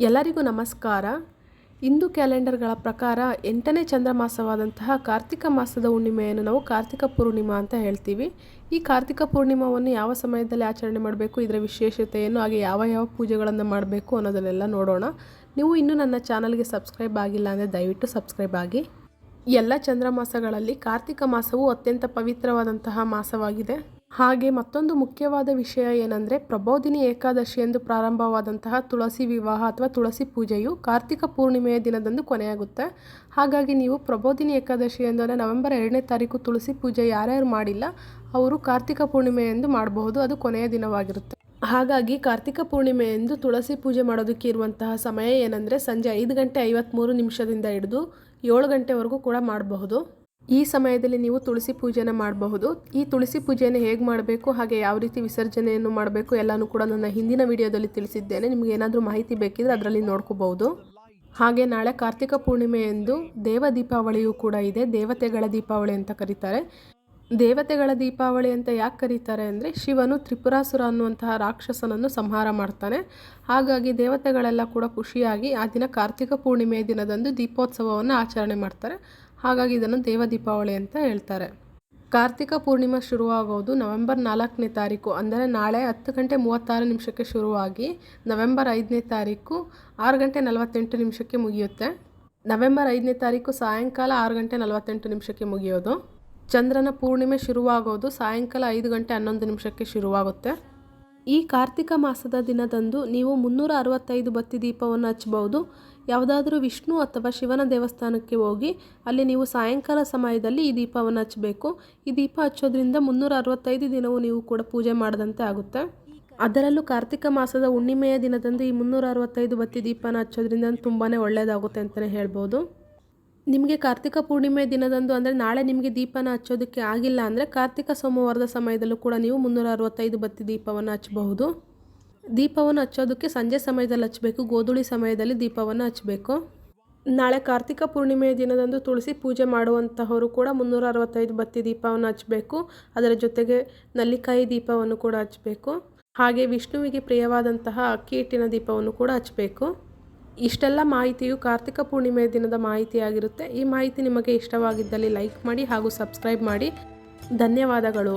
ಎಲ್ಲರಿಗೂ ನಮಸ್ಕಾರ. ಹಿಂದೂ ಕ್ಯಾಲೆಂಡರ್ಗಳ ಪ್ರಕಾರ 8ನೇ ಚಂದ್ರಮಾಸವಾದಂತಹ ಕಾರ್ತಿಕ ಮಾಸದ ಹುಣ್ಣಿಮೆಯನ್ನು ನಾವು ಕಾರ್ತಿಕ ಪೂರ್ಣಿಮಾ ಅಂತ ಹೇಳ್ತೀವಿ. ಈ ಕಾರ್ತಿಕ ಪೂರ್ಣಿಮಾವನ್ನು ಯಾವ ಸಮಯದಲ್ಲಿ ಆಚರಣೆ ಮಾಡಬೇಕು, ಇದರ ವಿಶೇಷತೆಯನ್ನು, ಹಾಗೆ ಯಾವ ಪೂಜೆಗಳನ್ನು ಮಾಡಬೇಕು ಅನ್ನೋದನ್ನೆಲ್ಲ ನೋಡೋಣ. ನೀವು ಇನ್ನೂ ನನ್ನ ಚಾನಲ್ಗೆ ಸಬ್ಸ್ಕ್ರೈಬ್ ಆಗಿಲ್ಲ ಅಂದರೆ ದಯವಿಟ್ಟು ಸಬ್ಸ್ಕ್ರೈಬ್ ಆಗಿ. ಎಲ್ಲ ಚಂದ್ರಮಾಸಗಳಲ್ಲಿ ಕಾರ್ತಿಕ ಮಾಸವು ಅತ್ಯಂತ ಪವಿತ್ರವಾದಂತಹ ಮಾಸವಾಗಿದೆ. ಹಾಗೆ ಮತ್ತೊಂದು ಮುಖ್ಯವಾದ ವಿಷಯ ಏನಂದರೆ, ಪ್ರಬೋಧಿನಿ ಏಕಾದಶಿ ಎಂದು ಪ್ರಾರಂಭವಾದಂತಹ ತುಳಸಿ ವಿವಾಹ ಅಥವಾ ತುಳಸಿ ಪೂಜೆಯು ಕಾರ್ತಿಕ ಪೂರ್ಣಿಮೆಯ ದಿನದಂದು ಕೊನೆಯಾಗುತ್ತೆ. ಹಾಗಾಗಿ ನೀವು ಪ್ರಬೋಧಿನಿ ಏಕಾದಶಿ ಅಂದರೆ ನವೆಂಬರ್ 2ನೇ ತಾರೀಕು ತುಳಸಿ ಪೂಜೆ ಯಾರ್ಯಾರು ಮಾಡಿಲ್ಲ ಅವರು ಕಾರ್ತಿಕ ಪೂರ್ಣಿಮೆಯೆಂದು ಮಾಡಬಹುದು. ಅದು ಕೊನೆಯ ದಿನವಾಗಿರುತ್ತೆ. ಹಾಗಾಗಿ ಕಾರ್ತಿಕ ಪೂರ್ಣಿಮೆಯೆಂದು ತುಳಸಿ ಪೂಜೆ ಮಾಡೋದಕ್ಕೆ ಇರುವಂತಹ ಸಮಯ ಏನಂದರೆ, ಸಂಜೆ 5:53 ಹಿಡಿದು 7 ಗಂಟೆವರೆಗೂ ಕೂಡ ಮಾಡಬಹುದು. ಈ ಸಮಯದಲ್ಲಿ ನೀವು ತುಳಸಿ ಪೂಜೆನ ಮಾಡಬಹುದು. ಈ ತುಳಸಿ ಪೂಜೆಯನ್ನು ಹೇಗೆ ಮಾಡಬೇಕು, ಹಾಗೆ ಯಾವ ರೀತಿ ವಿಸರ್ಜನೆಯನ್ನು ಮಾಡಬೇಕು ಎಲ್ಲನೂ ಕೂಡ ನನ್ನ ಹಿಂದಿನ ವಿಡಿಯೋದಲ್ಲಿ ತಿಳಿಸಿದ್ದೇನೆ. ನಿಮಗೆ ಏನಾದರೂ ಮಾಹಿತಿ ಬೇಕಿದ್ರೆ ಅದರಲ್ಲಿ ನೋಡ್ಕೋಬಹುದು. ಹಾಗೆ ನಾಳೆ ಕಾರ್ತಿಕ ಪೂರ್ಣಿಮೆಯೆಂದು ದೇವ ದೀಪಾವಳಿಯೂ ಕೂಡ ಇದೆ. ದೇವತೆಗಳ ದೀಪಾವಳಿ ಅಂತ ಕರೀತಾರೆ. ದೇವತೆಗಳ ದೀಪಾವಳಿ ಅಂತ ಯಾಕೆ ಕರೀತಾರೆ ಅಂದರೆ, ಶಿವನು ತ್ರಿಪುರಾಸುರ ಅನ್ನುವಂತಹ ರಾಕ್ಷಸನನ್ನು ಸಂಹಾರ ಮಾಡ್ತಾನೆ. ಹಾಗಾಗಿ ದೇವತೆಗಳೆಲ್ಲ ಕೂಡ ಖುಷಿಯಾಗಿ ಆ ದಿನ ಕಾರ್ತಿಕ ಪೂರ್ಣಿಮೆಯ ದಿನದಂದು ದೀಪೋತ್ಸವವನ್ನು ಆಚರಣೆ ಮಾಡ್ತಾರೆ. ಹಾಗಾಗಿ ಇದನ್ನು ದೇವ ದೀಪಾವಳಿ ಅಂತ ಹೇಳ್ತಾರೆ. ಕಾರ್ತಿಕ ಪೂರ್ಣಿಮಾ ಶುರುವಾಗೋದು ನವೆಂಬರ್ 4ನೇ ತಾರೀಕು, ಅಂದರೆ ನಾಳೆ 10:36 ಶುರುವಾಗಿ ನವೆಂಬರ್ 5ನೇ ತಾರೀಕು 6:48 ಮುಗಿಯುತ್ತೆ. ನವೆಂಬರ್ 5ನೇ ತಾರೀಕು ಸಾಯಂಕಾಲ 6:48 ಮುಗಿಯೋದು. ಚಂದ್ರನ ಪೂರ್ಣಿಮೆ ಶುರುವಾಗೋದು ಸಾಯಂಕಾಲ 5:11 ಶುರುವಾಗುತ್ತೆ. ಈ ಕಾರ್ತಿಕ ಮಾಸದ ದಿನದಂದು ನೀವು 365 ಬತ್ತಿ ದೀಪವನ್ನು ಹಚ್ಚಬಹುದು. ಯಾವುದಾದ್ರೂ ವಿಷ್ಣು ಅಥವಾ ಶಿವನ ದೇವಸ್ಥಾನಕ್ಕೆ ಹೋಗಿ ಅಲ್ಲಿ ನೀವು ಸಾಯಂಕಾಲ ಸಮಯದಲ್ಲಿ ಈ ದೀಪವನ್ನು ಹಚ್ಚಬೇಕು. ಈ ದೀಪ ಹಚ್ಚೋದ್ರಿಂದ 365 ದಿನವೂ ನೀವು ಕೂಡ ಪೂಜೆ ಮಾಡಿದಂತೆ ಆಗುತ್ತೆ. ಅದರಲ್ಲೂ ಕಾರ್ತಿಕ ಮಾಸದ ಹುಣ್ಣಿಮೆಯ ದಿನದಂದು ಈ 365 ಬತ್ತಿ ದೀಪನ ಹಚ್ಚೋದ್ರಿಂದ ತುಂಬಾ ಒಳ್ಳೆಯದಾಗುತ್ತೆ ಅಂತಲೇ ಹೇಳ್ಬೋದು. ನಿಮಗೆ ಕಾರ್ತಿಕ ಪೂರ್ಣಿಮೆ ದಿನದಂದು ಅಂದರೆ ನಾಳೆ ನಿಮಗೆ ದೀಪನ ಹಚ್ಚೋದಕ್ಕೆ ಆಗಿಲ್ಲ ಅಂದರೆ ಕಾರ್ತಿಕ ಸೋಮವಾರದ ಸಮಯದಲ್ಲೂ ಕೂಡ ನೀವು 365 ಬತ್ತಿ ದೀಪವನ್ನು ಹಚ್ಚಬಹುದು. ದೀಪವನ್ನು ಹಚ್ಚೋದಕ್ಕೆ ಸಂಜೆ ಸಮಯದಲ್ಲಿ ಹಚ್ಚಬೇಕು, ಗೋಧೂಳಿ ಸಮಯದಲ್ಲಿ ದೀಪವನ್ನು ಹಚ್ಚಬೇಕು. ನಾಳೆ ಕಾರ್ತಿಕ ಪೂರ್ಣಿಮೆಯ ದಿನದಂದು ತುಳಸಿ ಪೂಜೆ ಮಾಡುವಂತಹವರು ಕೂಡ 365 ಬತ್ತಿ ದೀಪವನ್ನು ಹಚ್ಚಬೇಕು. ಅದರ ಜೊತೆಗೆ ನಲ್ಲಿಕಾಯಿ ದೀಪವನ್ನು ಕೂಡ ಹಚ್ಚಬೇಕು. ಹಾಗೆ ವಿಷ್ಣುವಿಗೆ ಪ್ರಿಯವಾದಂತಹ ಅಕ್ಕಿ ಹಿಟ್ಟಿನ ದೀಪವನ್ನು ಕೂಡ ಹಚ್ಚಬೇಕು. ಇಷ್ಟೆಲ್ಲ ಮಾಹಿತಿಯು ಕಾರ್ತಿಕ ಪೂರ್ಣಿಮೆಯ ದಿನದ ಮಾಹಿತಿಯಾಗಿರುತ್ತೆ. ಈ ಮಾಹಿತಿ ನಿಮಗೆ ಇಷ್ಟವಾಗಿದ್ದಲ್ಲಿ ಲೈಕ್ ಮಾಡಿ ಹಾಗೂ ಸಬ್ಸ್ಕ್ರೈಬ್ ಮಾಡಿ. ಧನ್ಯವಾದಗಳು.